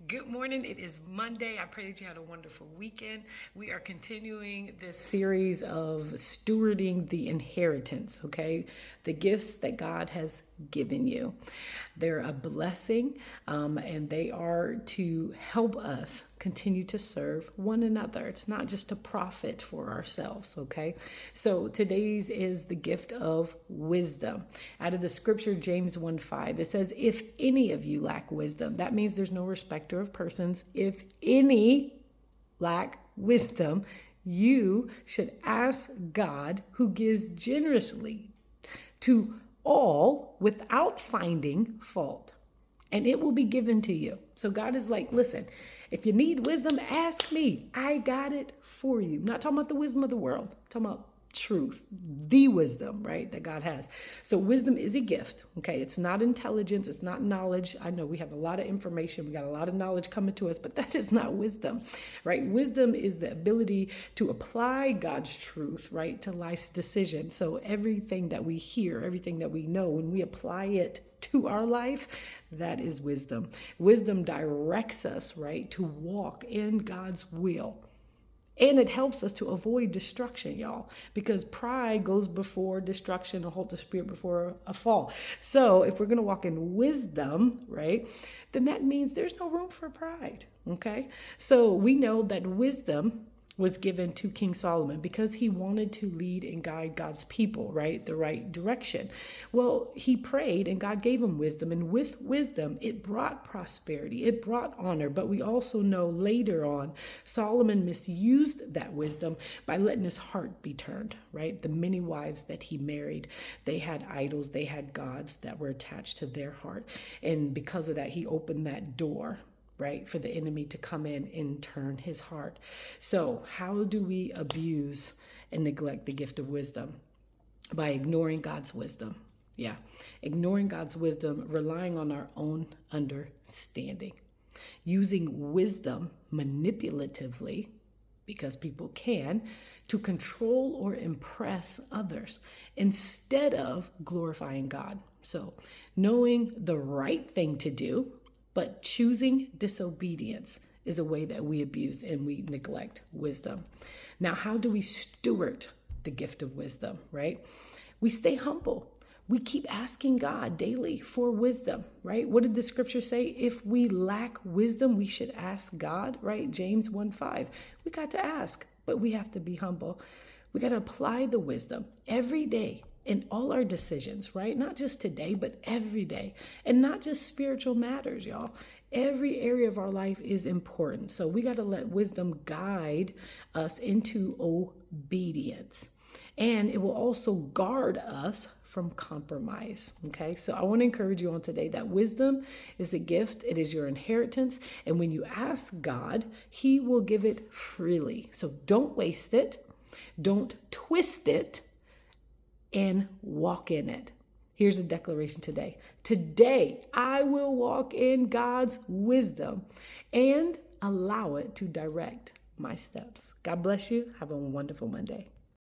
Good morning. It is Monday. I pray that you had a wonderful weekend. We are continuing this series of stewarding the inheritance, okay? The gifts that God has given you. They're a blessing, and they are to help us continue to serve one another. It's not just to profit for ourselves, okay? So today's is the gift of wisdom. Out of the scripture, James 1:5, it says, if any of you lack wisdom, that means there's no respecter of persons. If any lack wisdom, you should ask God, who gives generously to all without finding fault, and it will be given to you. So God is like, listen, if you need wisdom, ask me. I got it for you. I'm not talking about the wisdom of the world. I'm talking about truth, the wisdom, right, that God has. So wisdom is a gift, okay? It's not intelligence. It's not knowledge. I know we have a lot of information. We got a lot of knowledge coming to us, but that is not wisdom, right? Wisdom is the ability to apply God's truth, right, to life's decisions. So everything that we hear, everything that we know, when we apply it to our life, that is wisdom. Wisdom directs us, right, to walk in God's will. And it helps us to avoid destruction, y'all, because pride goes before destruction, a hold the spirit before a fall. So if we're going to walk in wisdom, right, then that means there's no room for pride, okay? So we know that wisdom was given to King Solomon because he wanted to lead and guide God's people, right, the right direction. Well, he prayed and God gave him wisdom. And with wisdom, it brought prosperity, it brought honor. But we also know later on, Solomon misused that wisdom by letting his heart be turned, right? The many wives that he married, they had idols, they had gods that were attached to their heart. And because of that, he opened that door, right, for the enemy to come in and turn his heart. So how do we abuse and neglect the gift of wisdom? By ignoring God's wisdom. Yeah, ignoring God's wisdom, relying on our own understanding, using wisdom manipulatively, because people can, to control or impress others instead of glorifying God. So knowing the right thing to do, but choosing disobedience is a way that we abuse and we neglect wisdom. Now, how do we steward the gift of wisdom, right? We stay humble. We keep asking God daily for wisdom, right? What did the scripture say? If we lack wisdom, we should ask God, right? James 1:5. We got to ask, but we have to be humble. We got to apply the wisdom every day in all our decisions, right? Not just today, but every day. And not just spiritual matters, y'all. Every area of our life is important. So we got to let wisdom guide us into obedience. And it will also guard us from compromise. Okay, so I want to encourage you on today that wisdom is a gift, it is your inheritance, and when you ask God, He will give it freely. So don't waste it, don't twist it, and walk in it. Here's a declaration today. Today, I will walk in God's wisdom and allow it to direct my steps. God bless you. Have a wonderful Monday.